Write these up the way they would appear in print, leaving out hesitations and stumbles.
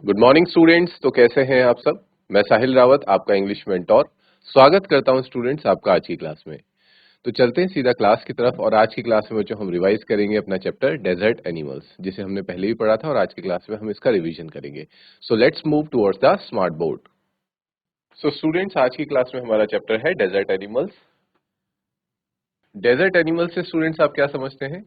Good morning students. तो कैसे हैं आप सब। मैं साहिल रावत, आपका इंग्लिश मेंटोर। स्वागत करता हूं स्टूडेंट्स आपका आज की क्लास में। तो चलते हैं सीधा क्लास की तरफ। और आज की क्लास में बच्चों हम रिवाइज करेंगे अपना चैप्टर डेजर्ट एनिमल्स, जिसे हमने पहले भी पढ़ा था और आज की क्लास में हम इसका रिवीजन करेंगे। So let's move towards the smart board. So students, आज की क्लास में हमारा चैप्टर है डेजर्ट एनिमल्स। डेजर्ट एनिमल्स से स्टूडेंट्स आप क्या समझते हैं।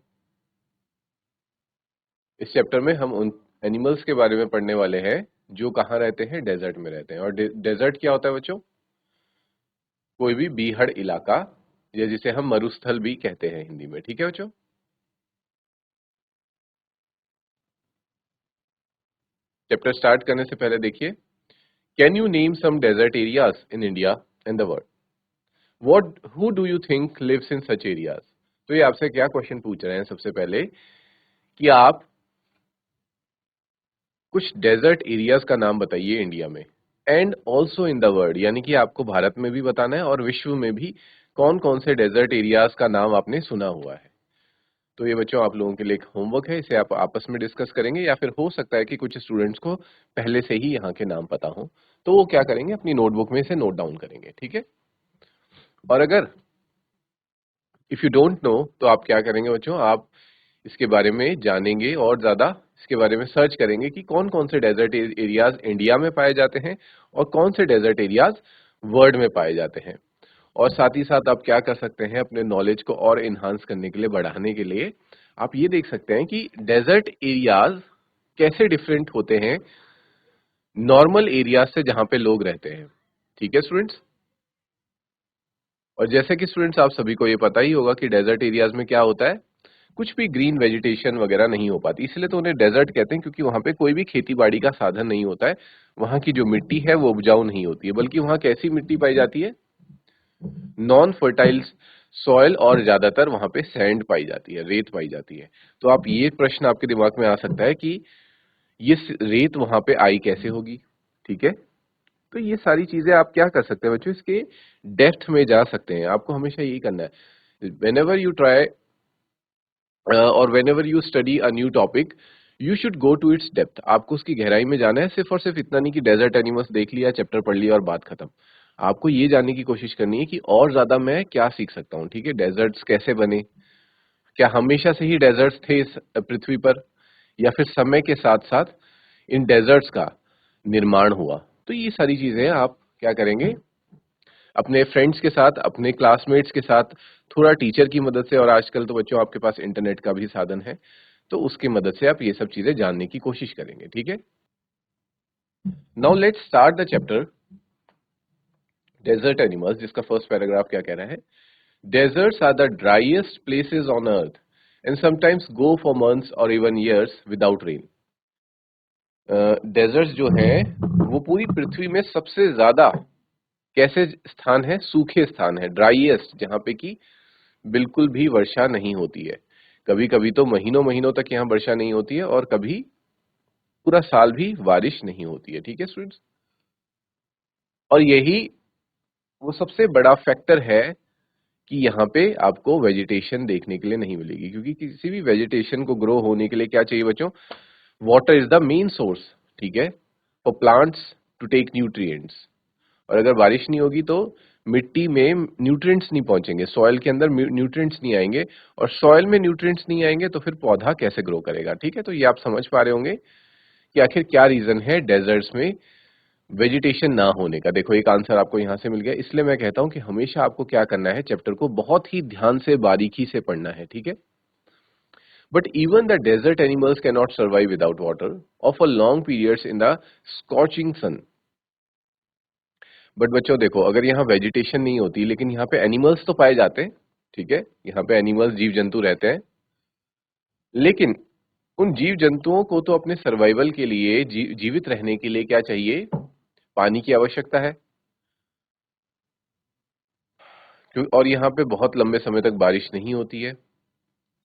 इस चैप्टर में हम उन एनिमल्स के बारे में पढ़ने वाले हैं जो कहाँ रहते हैं, डेजर्ट में रहते हैं। और डेजर्ट क्या होता है बच्चों, कोई भी बीहड़ इलाका, या जिसे हम मरुस्थल भी कहते हैं हिंदी में। ठीक है बच्चों। चैप्टर स्टार्ट करने से पहले देखिए, can you name some desert areas in India and the world. What who do you think lives in such areas. तो ये आपसे क्या क्वेश्चन पूछ रहे हैं सबसे पहले, कि आप कुछ डेजर्ट एरियाज का नाम बताइए इंडिया में and also in the world, यानी कि आपको भारत में भी बताना है और विश्व में भी कौन कौन से डेजर्ट एरियाज का नाम आपने सुना हुआ है। तो ये बच्चों आप लोगों के लिए एक होमवर्क है, इसे आप आपस में डिस्कस करेंगे, या फिर हो सकता है कि कुछ स्टूडेंट्स को पहले से ही यहाँ के नाम पता हो, तो वो क्या करेंगे, अपनी नोटबुक में इसे नोट डाउन करेंगे। ठीक है। और अगर इफ यू डोंट नो, तो आप क्या करेंगे बच्चों, आप इसके बारे में जानेंगे और ज्यादा इसके बारे में सर्च करेंगे कि कौन कौन से डेजर्ट एरियाज इंडिया में पाए जाते हैं और कौन से डेजर्ट एरियाज वर्ल्ड में पाए जाते हैं। और साथ ही साथ आप क्या कर सकते हैं, अपने नॉलेज को और इन्हांस करने के लिए, बढ़ाने के लिए आप ये देख सकते हैं कि डेजर्ट एरियाज कैसे डिफरेंट होते हैं नॉर्मल एरियाज से जहां पे लोग रहते हैं। ठीक है स्टूडेंट्स। और जैसे कि स्टूडेंट्स आप सभी को ये पता ही होगा कि डेजर्ट एरियाज में क्या होता है, कुछ भी ग्रीन वेजिटेशन वगैरह नहीं हो पाती, इसलिए तो उन्हें डेजर्ट कहते हैं, क्योंकि वहां पे कोई भी खेती बाड़ी का साधन नहीं होता है। वहां की जो मिट्टी है वो उपजाऊ नहीं होती है, बल्कि वहां कैसी मिट्टी पाई जाती है, नॉन फर्टाइल सॉइल, और ज्यादातर वहां पे सैंड पाई जाती है, रेत पाई जाती है। तो आप ये प्रश्न आपके दिमाग में आ सकता है कि ये रेत वहां पे आई कैसे होगी। ठीक है। तो ये सारी चीजें आप क्या कर सकते हैं बच्चों, इसके डेप्थ में जा सकते हैं। आपको हमेशा यही करना है, वेन एवर यू ट्राई और whenever you study a new topic, you should go to its depth. आपको उसकी गहराई में जाना है, सिर्फ और सिर्फ इतना नहीं कि डेजर्ट एनिमल्स देख लिया, चैप्टर पढ़ लिया और बात खत्म। आपको ये जानने की कोशिश करनी है कि और ज्यादा मैं क्या सीख सकता हूँ। ठीक है। डेजर्ट्स कैसे बने, क्या हमेशा से ही डेजर्ट्स थे इस पृथ्वी पर, या फिर समय के साथ साथ इन डेजर्ट्स का निर्माण हुआ। तो ये सारी चीजें आप क्या करेंगे, अपने फ्रेंड्स के साथ, अपने क्लासमेट्स के साथ, थोड़ा टीचर की मदद से, और आजकल तो बच्चों आपके पास इंटरनेट का भी साधन है, तो उसकी मदद से आप ये सब चीजें जानने की कोशिश करेंगे। ठीक है। Now let's start the chapter desert animals, जिसका फर्स्ट पैराग्राफ क्या कह रहा है, deserts are the driest places on earth and sometimes go for months or even years without rain. Deserts जो हैं वो पूरी पृथ्वी में सबसे ज्यादा कैसे स्थान है, सूखे स्थान है, ड्राइएस्ट, जहां पे कि बिल्कुल भी वर्षा नहीं होती है। कभी कभी तो महीनों महीनों तक यहाँ वर्षा नहीं होती है, और कभी पूरा साल भी बारिश नहीं होती है। ठीक है स्टूडेंट्स। और यही वो सबसे बड़ा फैक्टर है कि यहाँ पे आपको वेजिटेशन देखने के लिए नहीं मिलेगी, क्योंकि किसी भी वेजिटेशन को ग्रो होने के लिए क्या चाहिए बच्चों, water is the main source. ठीक है। For plants to take nutrients. और अगर बारिश नहीं होगी तो मिट्टी में न्यूट्रिएंट्स नहीं पहुंचेंगे, सॉइल के अंदर न्यूट्रिएंट्स नहीं आएंगे, और सॉइल में न्यूट्रिएंट्स नहीं आएंगे तो फिर पौधा कैसे ग्रो करेगा। ठीक है। तो ये आप समझ पा रहे होंगे कि आखिर क्या रीजन है डेजर्ट्स में वेजिटेशन ना होने का। देखो एक आंसर आपको यहां से मिल गया। इसलिए मैं कहता हूं कि हमेशा आपको क्या करना है, चैप्टर को बहुत ही ध्यान से, बारीकी से पढ़ना है। ठीक है। But even the desert animals can not survive without water or for long periods in the scorching sun. But बच्चों देखो, अगर यहाँ वेजिटेशन नहीं होती, लेकिन यहाँ पे एनिमल्स तो पाए जाते हैं। ठीक है। यहाँ पे एनिमल्स, जीव जंतु रहते हैं, लेकिन उन जीव जंतुओं को तो अपने सर्वाइवल के लिए, जीवित रहने के लिए क्या चाहिए, पानी की आवश्यकता है। और यहाँ पे बहुत लंबे समय तक बारिश नहीं होती है।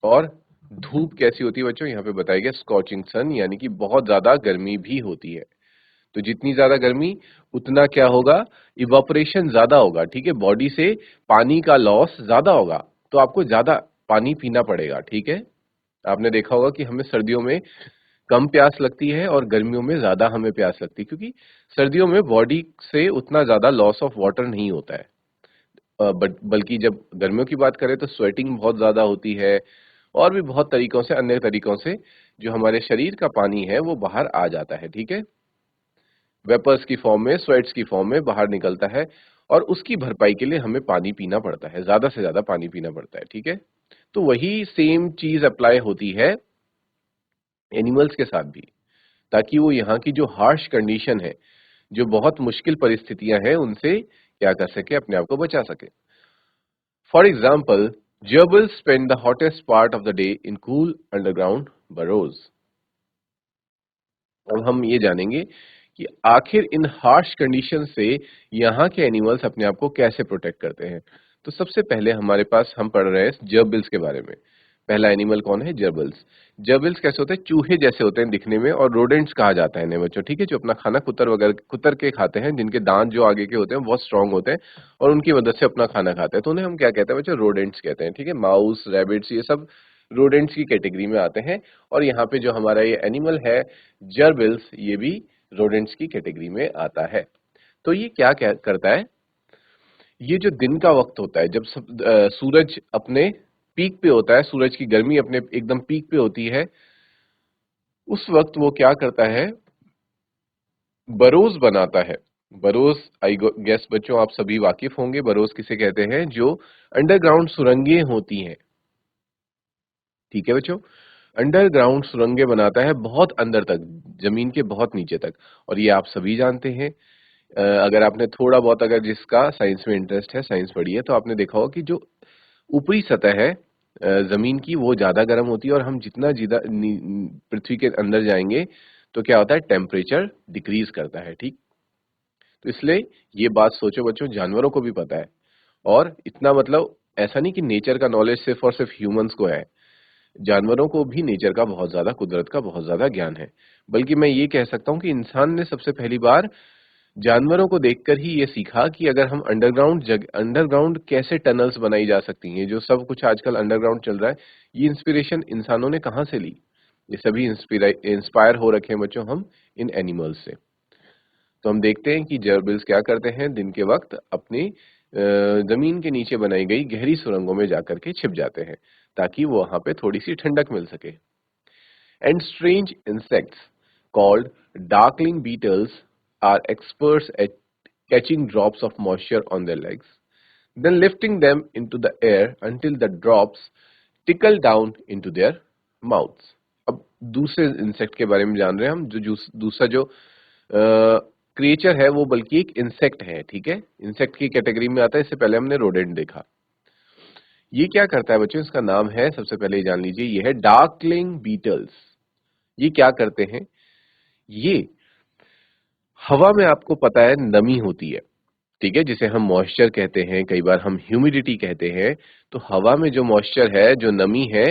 और धूप कैसी होती है बच्चों, यहाँ पे बताया गया स्कॉचिंग सन, यानी कि बहुत ज्यादा गर्मी भी होती है। तो जितनी ज्यादा गर्मी, उतना क्या होगा, इवापोरेशन ज्यादा होगा। ठीक है। बॉडी से पानी का लॉस ज्यादा होगा, तो आपको ज्यादा पानी पीना पड़ेगा। ठीक है। आपने देखा होगा कि हमें सर्दियों में कम प्यास लगती है और गर्मियों में ज्यादा हमें प्यास लगती है, क्योंकि सर्दियों में बॉडी से उतना ज्यादा लॉस ऑफ वाटर नहीं होता है। बट बल्कि जब गर्मियों की बात करें तो स्वेटिंग बहुत ज्यादा होती है, और भी बहुत तरीकों से, अन्य तरीकों से जो हमारे शरीर का पानी है वो बाहर आ जाता है, ठीक है। वेपर्स की फॉर्म में, स्वेट्स की फॉर्म में बाहर निकलता है, और उसकी भरपाई के लिए हमें पानी पीना पड़ता है, ज्यादा से ज्यादा पानी पीना पड़ता है, ठीक है। तो वही सेम चीज अप्लाई होती है एनिमल्स के साथ भी, ताकि वो यहाँ की जो हार्श कंडीशन है, जो बहुत मुश्किल परिस्थितियां हैं, उनसे क्या कर सके, अपने आप को बचा सके। For example, gerbils spend the hottest part of the day in cool underground burrows. अब हम ये जानेंगे कि आखिर इन हार्श कंडीशन से यहाँ के एनिमल्स अपने आप को कैसे प्रोटेक्ट करते हैं। तो सबसे पहले हमारे पास हम पढ़ रहे हैं जर्बिल्स के बारे में। पहला एनिमल कौन है? जर्बिल्स। जर्बिल्स कैसे होते हैं? चूहे जैसे होते हैं दिखने में, और रोडेंट्स कहा जाता है इन्हें बच्चों, ठीक है, जो अपना खाना कुतर वगैरह कुतर के खाते हैं, जिनके दांत जो आगे के होते हैं बहुत स्ट्रांग होते हैं और उनकी मदद से अपना खाना खाते हैं, तो उन्हें हम क्या कहते हैं बच्चों? रोडेंट्स कहते हैं, ठीक है। माउस, रैबिट्स, ये सब रोडेंट्स की कैटेगरी में आते हैं। और यहाँ पे जो हमारा ये एनिमल है जर्बिल्स, ये भी रोडेंट्स की कैटेगरी में आता है। तो ये क्या क्या करता है? ये जो दिन का वक्त होता है, जब सूरज अपने पीक पे होता है, सूरज की गर्मी अपने एकदम पीक पे होती है, उस वक्त वो क्या करता है? बरोज बनाता है। बरोज, आई गेस बच्चों आप सभी वाकिफ होंगे, बरोज किसे कहते हैं? जो अंडरग्राउंड सुरंगें होती हैं, ठीक है बच्चों। अंडरग्राउंड सुरंगें बनाता है बहुत अंदर तक, जमीन के बहुत नीचे तक। और ये आप सभी जानते हैं, अगर आपने थोड़ा बहुत, अगर जिसका साइंस में इंटरेस्ट है, साइंस पढ़ी है, तो आपने देखा होगा कि जो ऊपरी सतह है जमीन की, वो ज्यादा गर्म होती है, और हम जितना ज्यादा पृथ्वी के अंदर जाएंगे तो क्या होता है? टेम्परेचर डिक्रीज करता है, ठीक। तो इसलिए ये बात सोचो बच्चों, जानवरों को भी पता है। और इतना मतलब ऐसा नहीं कि नेचर का नॉलेज सिर्फ और सिर्फ ह्यूमंस को है, जानवरों को भी नेचर का बहुत ज्यादा, कुदरत का बहुत ज्यादा ज्ञान है। बल्कि मैं ये कह सकता हूँ कि इंसान ने सबसे पहली बार जानवरों को देखकर ही ये सीखा कि अगर हम अंडरग्राउंड कैसे टनल्स बनाई जा सकती हैं, जो सब कुछ आजकल अंडरग्राउंड चल रहा है, ये इंस्पिरेशन इंसानों ने कहाँ से ली? ये सभी इंस्पायर हो रखे हैं बच्चों हम इन एनिमल्स से। तो हम देखते हैं कि जर्बिल्स क्या करते हैं, दिन के वक्त अपनी जमीन के नीचे बनाई गई गहरी सुरंगों में जाकर के छिप जाते हैं, ताकि वो वहां पे थोड़ी सी ठंडक मिल सके। And strange insects called darkling beetles are experts at catching drops of moisture on their legs, then lifting them into the air until the drops trickle down into their mouths. अब दूसरे इंसेक्ट के बारे में जान रहे हैं हम, जो दूसरा जो क्रिएचर है वो बल्कि एक इंसेक्ट है, ठीक है, इंसेक्ट की कैटेगरी में आता है। इससे पहले हमने रोडेंट देखा। ये क्या करता है बच्चों? इसका नाम है, सबसे पहले जान लीजिए, ये है डार्कलिंग बीटल्स। ये क्या करते हैं? ये हवा में, आपको पता है, नमी होती है, ठीक है, जिसे हम मॉइस्चर कहते हैं, कई बार हम ह्यूमिडिटी कहते हैं। तो हवा में जो मॉइस्चर है, जो नमी है,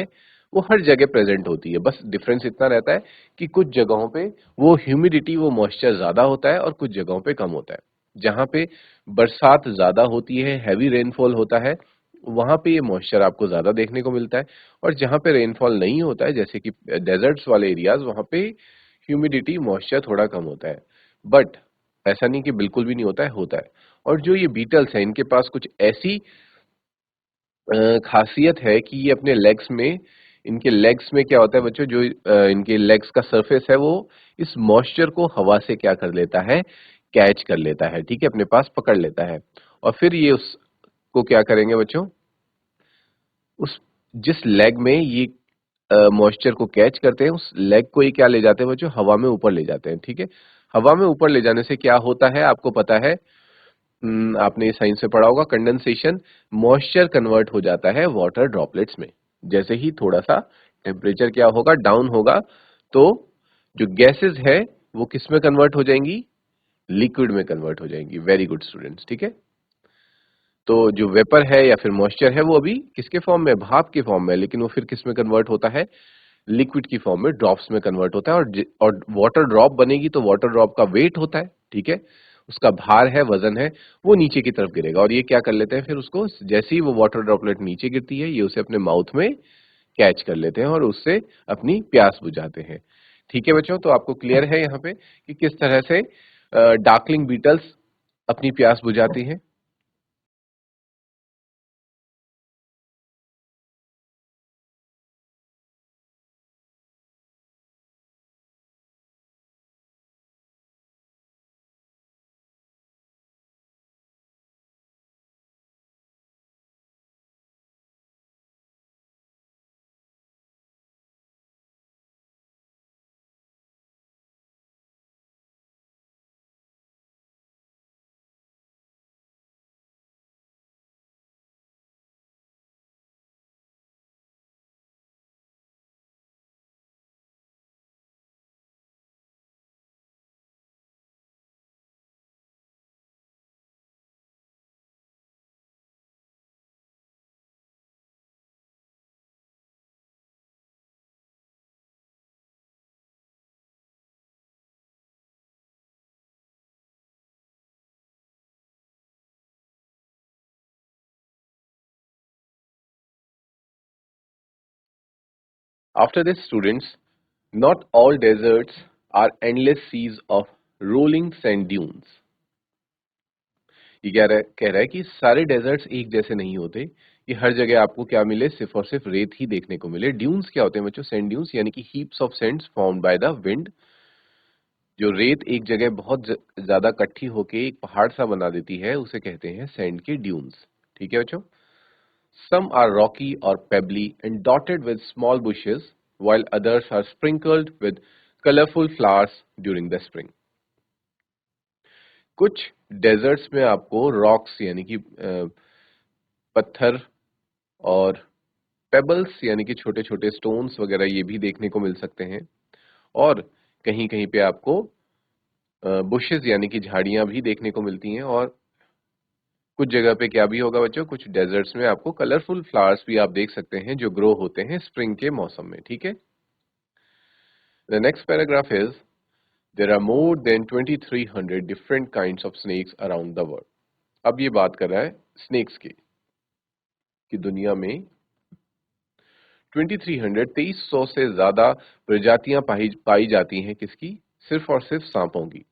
वो हर जगह प्रेजेंट होती है। बस डिफरेंस इतना रहता है कि कुछ जगहों पे वो ह्यूमिडिटी, वो मॉइस्चर ज्यादा होता है, और कुछ जगहों पे कम होता है। जहां पे बरसात ज्यादा होती है, हैवी रेनफॉल होता है, वहां पे ये मॉइस्चर आपको ज्यादा देखने को मिलता है। और जहां पे रेनफॉल नहीं होता है, जैसे कि डेजर्ट्स वाले एरियाज, वहां पे ह्यूमिडिटी, मॉइस्चर थोड़ा कम होता है। बट ऐसा नहीं कि बिल्कुल भी नहीं होता है, होता है। और जो ये बीटल्स हैं, इनके पास कुछ ऐसी खासियत है कि ये अपने लेग्स में, इनके लेग्स में क्या होता है बच्चों, जो इनके लेग्स का सरफेस है, वो इस मॉइस्चर को हवा से क्या कर लेता है? कैच कर लेता है, ठीक है, अपने पास पकड़ लेता है। और फिर ये उसको क्या करेंगे बच्चों? उस जिस लेग में ये मॉइस्चर को कैच करते हैं, उस लेग को ये क्या ले जाते हैं बच्चों? हवा में ऊपर ले जाते हैं, ठीक है। हवा में ऊपर ले जाने से क्या होता है आपको पता है? आपने साइंस में पढ़ा होगा, कंडेंसेशन। मॉइस्चर कन्वर्ट हो जाता है वाटर ड्रॉपलेट्स में। जैसे ही थोड़ा सा टेम्परेचर क्या होगा? डाउन होगा, तो जो गैसेस है वो किस में कन्वर्ट हो जाएंगी? लिक्विड में कन्वर्ट हो जाएंगी। वेरी गुड स्टूडेंट्स, ठीक है। तो जो वेपर है या फिर मॉइस्चर है, वो अभी किसके फॉर्म में? भाप के फॉर्म में, लेकिन वो फिर किस में कन्वर्ट होता है? लिक्विड की फॉर्म में, ड्रॉप्स में कन्वर्ट होता है। और वाटर ड्रॉप बनेगी तो वाटर ड्रॉप का वेट होता है, ठीक है, उसका भार है, वजन है, वो नीचे की तरफ गिरेगा। और ये क्या कर लेते हैं फिर उसको? जैसे ही वो वाटर ड्रॉपलेट नीचे गिरती है, ये उसे अपने माउथ में कैच कर लेते हैं और उससे अपनी प्यास बुझाते हैं, ठीक है बच्चों, तो आपको क्लियर है यहाँ पे कि किस तरह से डार्कलिंग बीटल्स अपनी प्यास बुझाती हैं। After this, students, not all deserts are endless seas of rolling sand dunes. ये कह रहा है कि सारे डेजर्ट्स एक जैसे नहीं होते कि हर जगह आपको क्या मिले, सिर्फ और सिर्फ रेत ही देखने को मिले। ड्यून्स क्या होते हैं बच्चों? सैंड ड्यून्स यानी कि heaps of Sands formed by the wind. जो रेत एक जगह बहुत ज्यादा इकट्ठी होके एक पहाड़ सा बना देती है, उसे कहते हैं सैंड के ड्यून्स। ठीक है बच्चों? Some are rocky or pebbly and dotted with small bushes, while others are sprinkled with colorful flowers during the spring. कुछ डेजर्ट्स में आपको रॉक्स यानी कि पत्थर और पेबल्स यानी कि छोटे छोटे स्टोन्स वगैरह ये भी देखने को मिल सकते हैं, और कहीं कहीं पे आपको बुशेस यानी कि झाड़ियां भी देखने को मिलती हैं, और कुछ जगह पे क्या भी होगा बच्चों, कुछ डेजर्ट्स में आपको कलरफुल फ्लावर्स भी आप देख सकते हैं जो ग्रो होते हैं स्प्रिंग के मौसम में। ठीक है? The next paragraph is there are more than 2300 different kinds of snakes around the world. अब ये बात कर रहा है स्नेक्स की कि दुनिया में 2300 2300 से ज्यादा प्रजातियां पाई जाती हैं। किसकी? सिर्फ और सिर्फ सांपों की।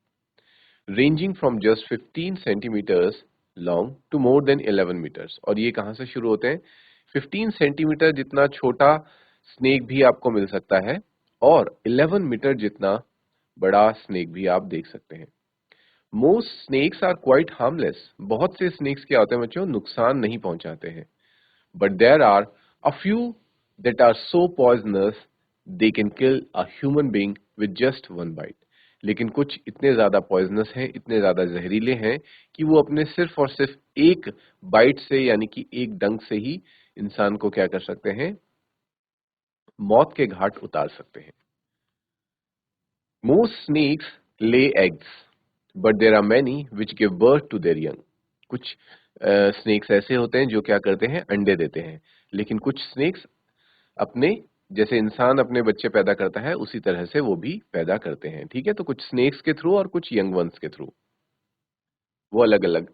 Ranging from just 15 centimetres long to more than 11 metres. और ये कहां से शुरू होते हैं? 15 सेंटीमीटर जितना छोटा स्नेक भी आपको मिल सकता है, और 11 मीटर जितना बड़ा स्नेक भी आप देख सकते हैं। Most snakes are quite harmless. बहुत से स्नेक्स क्या होते हैं बच्चों? नुकसान नहीं पहुंचाते हैं। But there are a few that are so poisonous they can kill a human being with just one bite. लेकिन कुछ इतने ज्यादा पॉइजनस हैं, इतने ज्यादा जहरीले हैं कि वो अपने सिर्फ और सिर्फ एक बाइट से यानी कि एक डंक से ही इंसान को क्या कर सकते हैं? मौत के घाट उतार सकते हैं। Most snakes lay eggs, but there are many which give birth to their young. कुछ स्नेक्स ऐसे होते हैं जो क्या करते हैं? अंडे देते हैं। लेकिन कुछ स्नेक्स अपने, जैसे इंसान अपने बच्चे पैदा करता है उसी तरह से वो भी पैदा करते हैं। ठीक है? तो कुछ स्नेक्स के थ्रू और कुछ यंग वंस के थ्रू, वो अलग अलग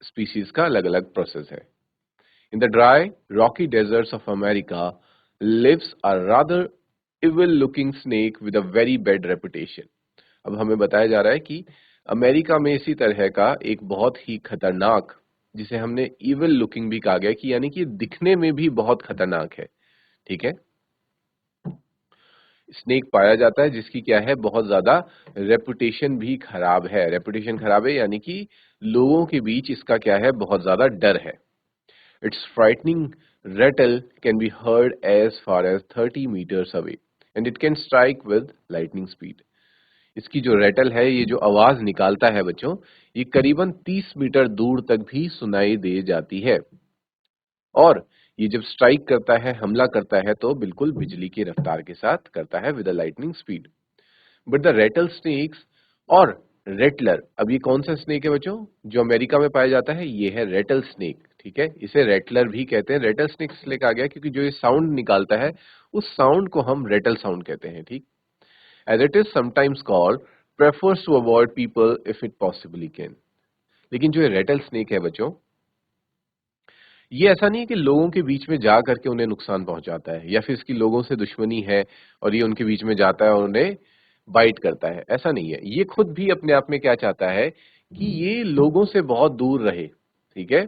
स्पीशीज का अलग अलग प्रोसेस है। In the dry rocky deserts of America lives a rather evil looking snake with a very bad reputation. अब हमें बताया जा रहा है कि अमेरिका में इसी तरह का एक बहुत ही खतरनाक, जिसे हमने इविल लुकिंग भी कहा गया कि यानी कि दिखने में भी बहुत खतरनाक है। ठीक है? स्नेक पाया जाता है जिसकी क्या है? बहुत ज्यादा रेपुटेशन भी खराब है। रेपुटेशन खराब है यानी कि लोगों के बीच इसका क्या है? बहुत ज्यादा डर है। It's frightening rattle can be heard as far as 30 metres away and it can strike with lightning speed. इसकी जो रेटल है, ये जो आवाज निकालता है बच्चों, ये करीबन 30 मीटर दूर तक भी सुनाई दे जाती है, और ये जब स्ट्राइक करता है, हमला करता है, तो बिल्कुल बिजली की रफ्तार के साथ करता है with a lightning speed. But the rattlesnakes और रेटलर, अब ये कौन सा स्नेक है बच्चों जो अमेरिका में पाया जाता है? ये है रेटल स्नेक। ठीक है? इसे रेटलर भी कहते हैं। रेटल स्नेक इसलिए कहा गया क्योंकि जो ये साउंड निकालता है, उस साउंड को हम रेटल साउंड कहते हैं। ठीक? As it is sometimes called, prefers to avoid people if it possibly can. लेकिन जो ये रेटल स्नेक है बच्चों, ये ऐसा नहीं है कि लोगों के बीच में जा करके उन्हें नुकसान पहुंचाता है या फिर इसकी लोगों से दुश्मनी है और ये उनके बीच में जाता है और उन्हें बाइट करता है, ऐसा नहीं है। ये खुद भी अपने आप में क्या चाहता है कि ये लोगों से बहुत दूर रहे, ठीक है?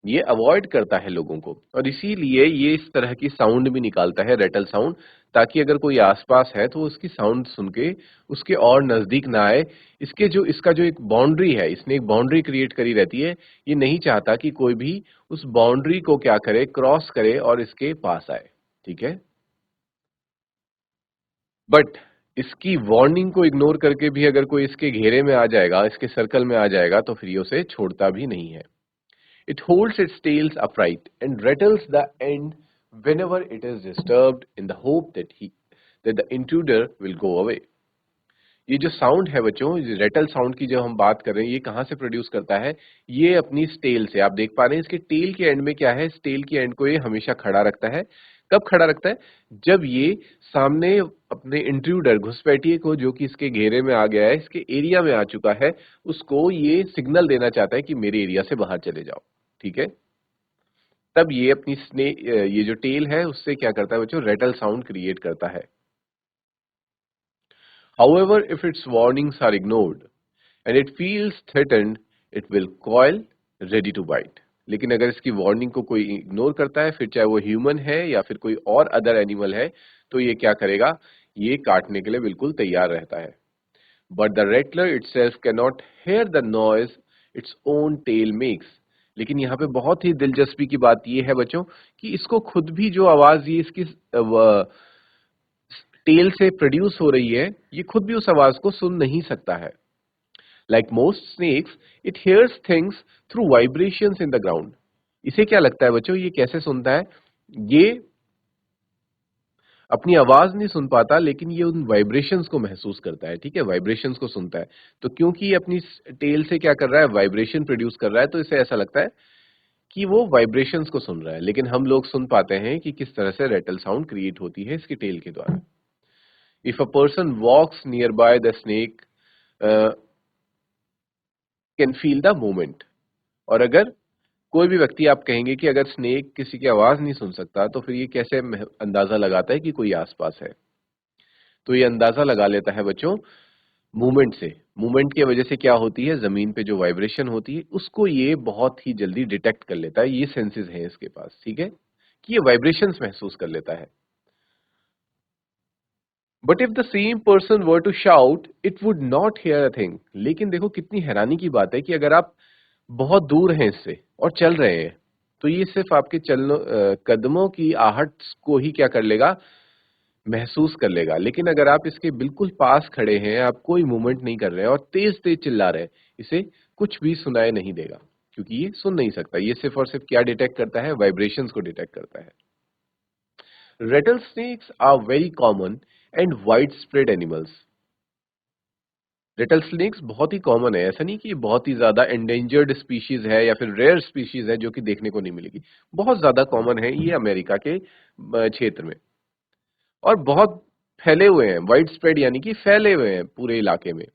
ये अवॉइड करता है लोगों को और इसीलिए ये इस तरह की साउंड भी निकालता है, रेटल साउंड, ताकि अगर कोई आसपास है तो उसकी साउंड सुन के उसके और नजदीक ना आए। इसका जो एक बाउंड्री है, इसने एक बाउंड्री क्रिएट करी रहती है। ये नहीं चाहता कि कोई भी उस बाउंड्री को क्या करे, क्रॉस करे और इसके पास आए, ठीक है? बट इसकी वार्निंग को इग्नोर करके भी अगर कोई इसके घेरे में आ जाएगा, इसके सर्कल में आ जाएगा, तो फिर ये उसे छोड़ता भी नहीं है। It holds its tails upright and rattles the end whenever it is disturbed in the hope that the intruder will go away. ये जो साउंड है बच्चों, ये रेटल साउंड की जो हम बात कर रहे हैं, ये कहाँ से प्रोड्यूस करता है? ये अपनी टेल से। आप देख पा रहे हैं इसके टेल के एंड में क्या है? इस टेल के एंड को ये हमेशा खड़ा रखता है। कब खड़ा रखता है? जब ये सामने अपने इंट्रूडर, घुसपैठिए को, जो कि इसके घेरे में आ गया है, इसके एरिया में आ चुका है, उसको ये सिग्नल देना चाहता है कि मेरे एरिया से बाहर चले जाओ, ठीक है? तब ये अपनी ये जो टेल है उससे क्या करता है बच्चों? रेटल साउंड क्रिएट करता है। However, if its warnings are ignored and it feels threatened, it will coil ready to bite. लेकिन अगर इसकी वार्निंग को कोई इग्नोर करता है, फिर चाहे वो ह्यूमन है या फिर कोई और अदर एनिमल है, तो ये क्या करेगा? ये काटने के लिए बिल्कुल तैयार रहता है। But the rattler itself cannot hear the noise its own tail makes. लेकिन यहाँ पे बहुत ही दिलचस्पी की बात ये है बच्चों कि इसको खुद भी जो आवाज ये इसकी टेल से प्रोड्यूस हो रही है, ये खुद भी उस आवाज को सुन नहीं सकता है। Like most snakes, it hears things through vibrations in the ground. इसे क्या लगता है बच्चों, ये कैसे सुनता है? ये अपनी आवाज नहीं सुन पाता, लेकिन ये उन वाइब्रेशंस को महसूस करता है, ठीक है? वाइब्रेशंस को सुनता है। तो क्योंकि ये अपनी टेल से क्या कर रहा है? वाइब्रेशन प्रोड्यूस कर रहा है, तो इसे ऐसा लगता है कि वो वाइब्रेशंस को सुन रहा है। लेकिन हम लोग सुन पाते हैं कि किस तरह से रेटल साउंड क्रिएट होती है इसकी टेल के द्वारा। If a person walks nearby the snake can feel the movement. और अगर कोई भी व्यक्ति, आप कहेंगे कि अगर स्नेक किसी की आवाज नहीं सुन सकता, तो फिर ये कैसे अंदाजा लगाता है कि कोई आसपास है? तो ये अंदाजा लगा लेता है बच्चों मूवमेंट से। मूवमेंट की वजह से क्या होती है? जमीन पे जो वाइब्रेशन होती है उसको ये बहुत ही जल्दी डिटेक्ट कर लेता है। ये सेंसेस हैं इसके पास, ठीक है, कि ये वाइब्रेशंस महसूस कर लेता है। But if the same person were to shout, it would not hear a thing. लेकिन देखो कितनी हैरानी की बात है कि अगर आप बहुत दूर हैं इससे और चल रहे हैं, तो ये सिर्फ आपके कदमों की आहट को ही क्या कर लेगा? महसूस कर लेगा। लेकिन अगर आप इसके बिल्कुल पास खड़े हैं, आप कोई मूवमेंट नहीं कर रहे हैं और तेज तेज चिल्ला रहे हैं, इसे कुछ भी सुनाई नहीं देगा, क्योंकि ये सुन नहीं सकता। ये सिर्फ और सिर्फ क्या डिटेक्ट करता है? वाइब्रेशंस को डिटेक्ट करता है। Rattlesnakes are very common and wide spread animals. Rattlesnakes बहुत ही कॉमन है, ऐसा नहीं कि बहुत ही ज्यादा एंडेंजर्ड स्पीशीज है या फिर रेयर स्पीशीज है जो कि देखने को नहीं मिलेगी। बहुत ज्यादा कॉमन है ये अमेरिका के क्षेत्र में, और बहुत फैले हुए हैं। वाइड स्प्रेड यानी कि फैले हुए हैं पूरे इलाके में।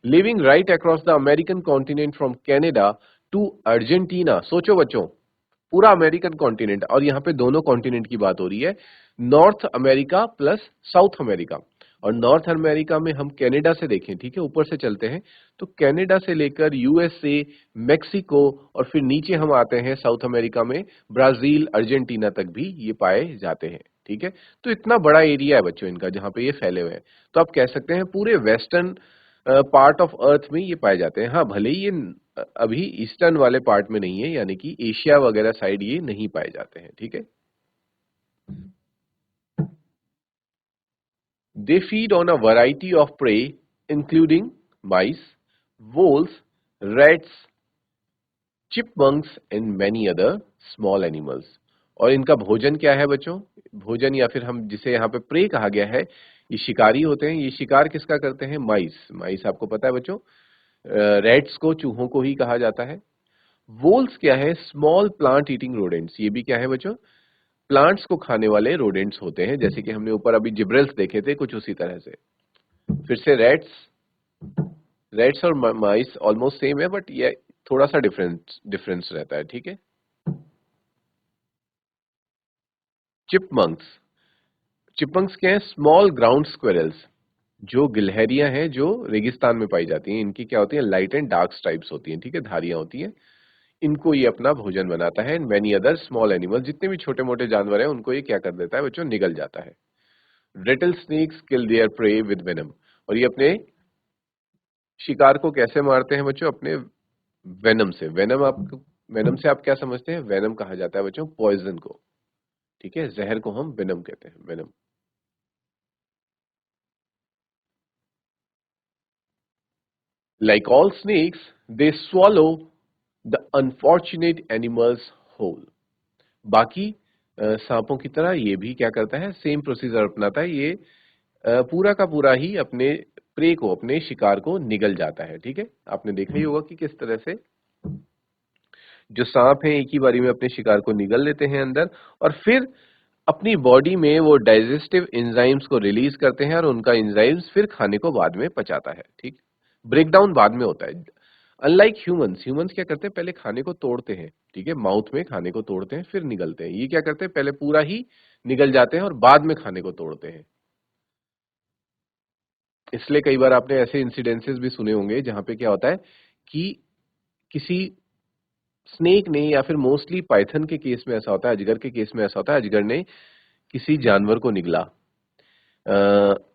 Living right across the American continent from Canada to Argentina. सोचो बच्चों, पूरा अमेरिकन कॉन्टिनेंट, और यहाँ पे दोनों कॉन्टिनेंट की बात हो रही है, north America plus south America. और नॉर्थ अमेरिका में हम कनाडा से देखें, ठीक है, ऊपर से चलते हैं, तो कनाडा से लेकर यूएसए, मेक्सिको, और फिर नीचे हम आते हैं साउथ अमेरिका में ब्राजील, अर्जेंटीना तक भी ये पाए जाते हैं, ठीक है। तो इतना बड़ा एरिया है बच्चों इनका जहाँ पे ये फैले हुए हैं। तो आप कह सकते हैं पूरे वेस्टर्न पार्ट ऑफ अर्थ में ये पाए जाते हैं। हाँ, भले ही ये अभी ईस्टर्न वाले पार्ट में नहीं है, यानी कि एशिया वगैरह साइड ये नहीं पाए जाते हैं, ठीक है। They feed on a variety of prey, including mice, voles, rats, chipmunks and many other small animals. और इनका भोजन क्या है बच्चों? भोजन, या फिर हम जिसे यहाँ पे प्रे कहा गया है, ये शिकारी होते हैं। ये शिकार किसका करते हैं? माइस। माइस आपको पता है बच्चों, रेट्स को, चूहों को ही कहा जाता है। वोल्स क्या है? Small plant eating rodents. ये भी क्या है बच्चों? प्लांट्स को खाने वाले रोडेंट्स होते हैं, जैसे कि हमने ऊपर अभी जिब्रेल्स देखे थे, कुछ उसी तरह से। फिर से रेट्स, रेट्स और माइस ऑलमोस्ट सेम है, बट ये थोड़ा सा डिफरेंस डिफरेंस रहता है, ठीक है। चिपमंक्स, चिपमंक्स क्या है? स्मॉल ग्राउंड स्क्विरल्स, जो गिलहरियां हैं जो रेगिस्तान में पाई जाती हैं। इनकी क्या होती है? लाइट एंड डार्क स्ट्राइप्स होती हैं, ठीक है, धारियां होती हैं। इनको ये अपना भोजन बनाता है। And many other small animal, जितने भी छोटे मोटे जानवर हैं उनको ये क्या कर देता है बच्चों? निगल जाता है। Rattlesnakes kill their prey with venom, और ये अपने शिकार को कैसे मारते हैं बच्चों? अपने वेनम से। वेनम, आप वेनम से आप क्या समझते हैं? वेनम कहा जाता है बच्चों पॉइजन को, ठीक है, जहर को हम वेनम कहते हैं, venom. Like all snakes they swallow the unfortunate animals whole. बाकी सांपों की तरह ये भी क्या करता है? सेम प्रोसीजर अपनाता है। ये पूरा का पूरा ही अपने प्रे को, अपने शिकार को निगल जाता है, ठीक है। आपने देखा ही होगा कि किस तरह से जो सांप है एक ही बारी में अपने शिकार को निगल लेते हैं अंदर, और फिर अपनी बॉडी में वो डाइजेस्टिव एंजाइम्स को रिलीज करते हैं और उनका एंजाइम्स फिर खाने को बाद में पचाता है, ठीक। ब्रेकडाउन बाद में होता है। अनलाइक ह्यूमंस, ह्यूमंस क्या करते हैं? पहले खाने को तोड़ते हैं, ठीक है, माउथ में खाने को तोड़ते हैं फिर निगलते हैं। ये क्या करते हैं? पहले पूरा ही निगल जाते हैं और बाद में खाने को तोड़ते हैं। इसलिए कई बार आपने ऐसे इंसिडेंसेस भी सुने होंगे जहां पे क्या होता है कि किसी स्नेक ने, या फिर मोस्टली पाइथन के केस में ऐसा होता है, अजगर के केस में ऐसा होता है, अजगर ने किसी जानवर को निगला।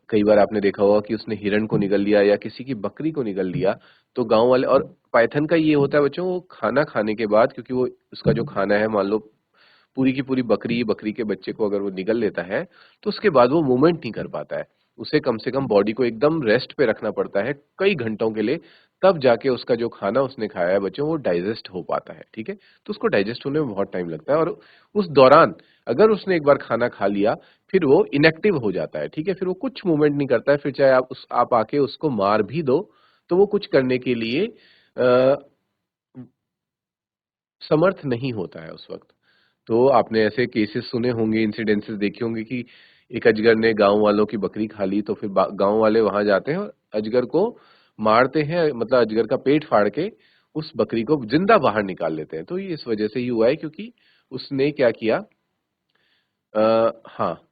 कई बार आपने देखा होगा कि उसने हिरण को निगल लिया या किसी की बकरी को निगल लिया। तो गांव वाले, और पाइथन का ये होता है बच्चों, वो खाना खाने के बाद, क्योंकि वो उसका जो खाना है, मान लो पूरी की पूरी बकरी, बकरी के बच्चे को अगर वो निगल लेता है तो उसके बाद वो मूवमेंट नहीं कर पाता है। उसे कम से कम बॉडी को एकदम रेस्ट पे रखना पड़ता है कई घंटों के लिए, तब जाके उसका जो खाना उसने खाया है बच्चों वो डाइजेस्ट हो पाता है, ठीक है। तो उसको डाइजेस्ट होने में बहुत टाइम लगता है, और उस दौरान अगर उसने एक बार खाना खा लिया फिर वो इनएक्टिव हो जाता है, ठीक है। फिर वो कुछ मूवमेंट नहीं करता है। फिर चाहे आप आके उसको मार भी दो तो वो कुछ करने के लिए समर्थ नहीं होता है उस वक्त। तो आपने ऐसे केसेस सुने होंगे, इंसिडेंसेस देखे होंगे कि एक अजगर ने गांव वालों की बकरी खा ली, तो फिर गांव वाले वहां जाते हैं और अजगर को मारते हैं, मतलब अजगर का पेट फाड़ के उस बकरी को जिंदा बाहर निकाल लेते हैं। तो ये इस वजह से ही हुआ है क्योंकि उसने क्या किया, हाँ,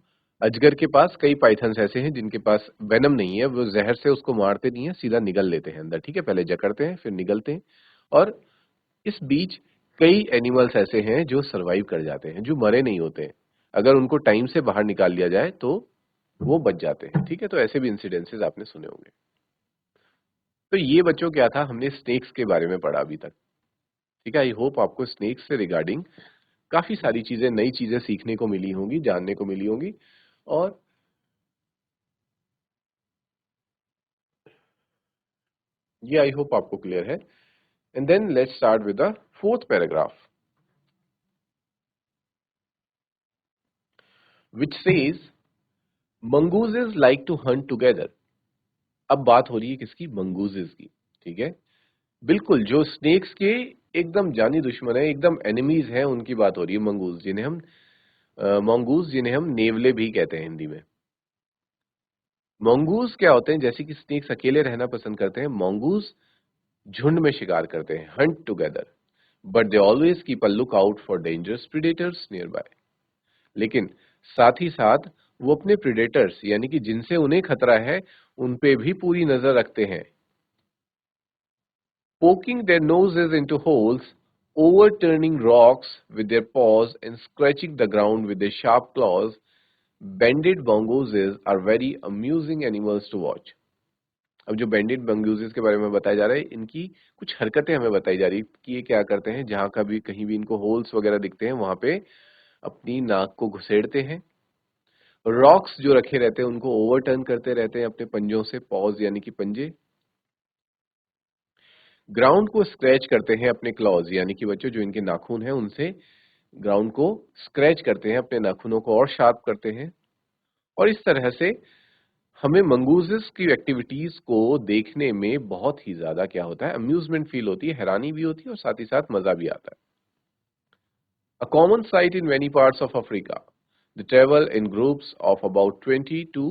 अजगर के पास कई पाइथन्स ऐसे हैं जिनके पास वेनम नहीं है, वो जहर से उसको मारते नहीं है, सीधा निगल लेते हैं अंदर, ठीक है। पहले जकड़ते हैं फिर निगलते हैं। और इस बीच कई एनिमल्स ऐसे हैं जो सरवाइव कर जाते हैं, जो मरे नहीं होते हैं। अगर उनको टाइम से बाहर निकाल लिया जाए तो वो बच जाते हैं, ठीक है। तो ऐसे भी इंसिडेंसेस आपने सुने होंगे। तो ये बच्चों क्या था, हमने स्नेक्स के बारे में पढ़ा अभी तक, ठीक है। आई होप आपको स्नेक्स से रिगार्डिंग काफी सारी चीजें, नई चीजें सीखने को मिली होंगी, जानने को मिली होंगी। और ये आई होप आपको क्लियर है। And then let's start with the fourth paragraph, which says mongooses like to hunt together। अब बात हो रही है किसकी? मंगूजेस की, ठीक है। बिल्कुल, जो स्नेक्स के एकदम जानी दुश्मन है, एकदम एनिमीज हैं, उनकी बात हो रही है। मंगूज, जिन्हें हम मंगूज, जिन्हें हम नेवले भी कहते हैं हिंदी में। मंगूज क्या होते हैं? जैसे कि स्नेक्स अकेले रहना पसंद करते हैं, मंगूज झुंड में शिकार करते हैं, Hunt together, but they always keep a look out for dangerous predators near by. लेकिन साथ ही साथ वो अपने प्रीडेटर्स, यानी कि जिनसे उन्हें खतरा है, उन पे भी पूरी नजर रखते हैं। Poking their noses into holes, overturning rocks with their paws, and scratching the ground with their sharp claws, banded mongooses are very amusing animals to watch। अब जो बैंडेड मंगूजेस के बारे में बताया जा रहा है, इनकी कुछ हरकतें हमें बताई जा रही है कि ये क्या करते हैं। जहां कभी कहीं भी इनको होल्स वगैरह दिखते हैं वहां पे अपनी नाक को घुसेड़ते हैं। रॉक्स जो रखे रहते हैं उनको ओवरटर्न करते रहते हैं अपने पंजों से, पॉज यानी कि पंजे। ग्राउंड को स्क्रैच करते हैं अपने क्लॉज, यानी कि बच्चों जो इनके नाखून हैं उनसे ग्राउंड को स्क्रैच करते हैं, अपने नाखूनों को और शार्प करते हैं। और इस तरह से हमें मंगूजेस की एक्टिविटीज को देखने में बहुत ही ज्यादा क्या होता है, अम्यूजमेंट फील होती है, हैरानी भी होती है और साथ ही साथ मजा भी आता है। A common sight in many parts of Africa, they travel in groups of about 20 to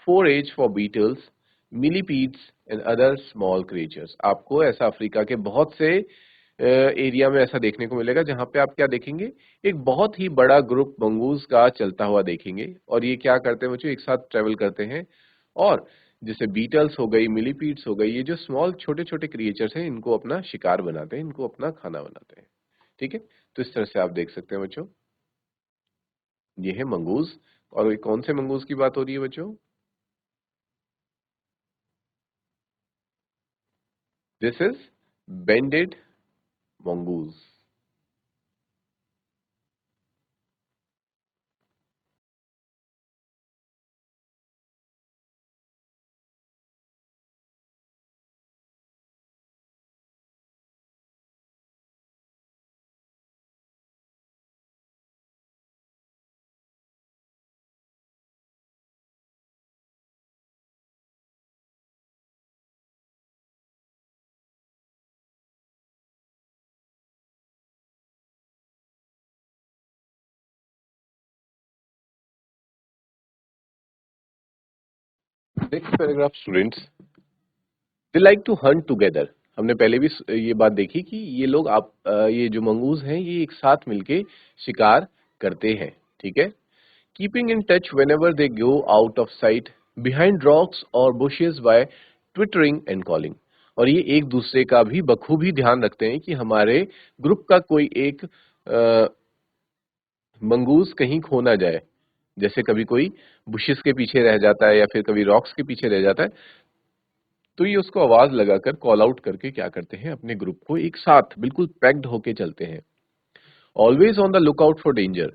4 as for beetles, millipedes and other small creatures. आपको ऐसा अफ्रीका के बहुत से एरिया में ऐसा देखने को मिलेगा जहां पे आप क्या देखेंगे, एक बहुत ही बड़ा ग्रुप मंगूज का चलता हुआ देखेंगे। और ये क्या करते हैं बच्चों, एक साथ ट्रेवल करते हैं और जैसे बीटल्स हो गई, मिलीपीड्स हो गई, ये जो स्मॉल छोटे छोटे क्रिएचर्स हैं इनको अपना शिकार बनाते हैं, इनको अपना खाना बनाते हैं। ठीक है, तो इस तरह से आप देख सकते हैं बच्चों, ये है मंगूज। और ये कौन से मंगूज की बात हो रही है बच्चों? This is banded mongoose. Next paragraph students, they like to hunt together. हमने पहले भी ये बात देखी कि ये लोग ये जो मंगूज हैं ये एक साथ मिलके शिकार करते हैं। ठीक है, keeping in touch whenever they go out of sight behind rocks or bushes by twittering and calling. और ये एक दूसरे का भी बखूबी ध्यान रखते हैं कि हमारे ग्रुप का कोई एक मंगूज कहीं खो ना जाए। जैसे कभी कोई बुशेस के पीछे रह जाता है या फिर कभी रॉक्स के पीछे रह जाता है, तो ये उसको आवाज लगाकर कॉल आउट करके क्या करते हैं, अपने ग्रुप को एक साथ बिल्कुल पैक्ड होके चलते हैं। Always on the lookout for danger.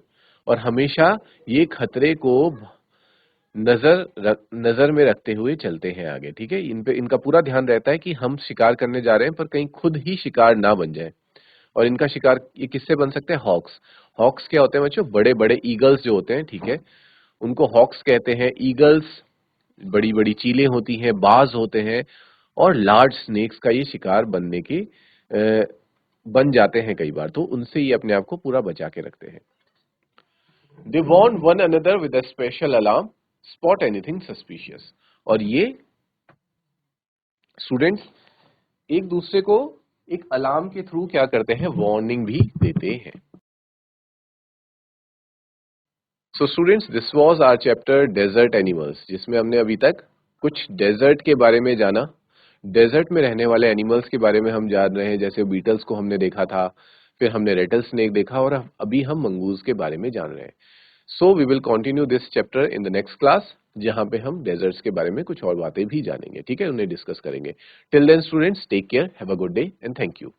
और हमेशा ये खतरे को नजर में रखते हुए चलते हैं आगे। ठीक है, इन पे इनका पूरा ध्यान रहता है कि हम शिकार करने जा रहे हैं पर कहीं खुद ही शिकार ना बन जाए। और इनका शिकार ये किससे बन सकते हैं? हॉक्स। हॉक्स क्या होते हैं बच्चों? बड़े बड़े ईगल्स जो होते हैं, ठीक है, उनको हॉक्स कहते हैं। ईगल्स बड़ी बड़ी चीलें होती हैं, बाज होते हैं, और लार्ज स्नेक्स का ये शिकार बन जाते हैं कई बार, तो उनसे ये अपने आप को पूरा बचा के रखते हैं। They warn one another with a special alarm, spot anything suspicious. और ये स्टूडेंट्स एक दूसरे को एक अलार्म के थ्रू क्या करते हैं, वार्निंग भी देते हैं। So students, this was our chapter desert animals, जिसमें हमने अभी तक कुछ डेजर्ट के बारे में जाना। डेजर्ट में रहने वाले एनिमल्स के बारे में हम जान रहे हैं, जैसे बीटल्स को हमने देखा था, फिर हमने रेटल स्नेक देखा, और अभी हम मंगूज के बारे में जान रहे हैं। So we will continue this chapter in the next class, जहां पे हम डेजर्ट्स के बारे में कुछ और बातें भी जानेंगे। ठीक है, उन्हें डिस्कस करेंगे। Till then students, take care, have a good day and thank you.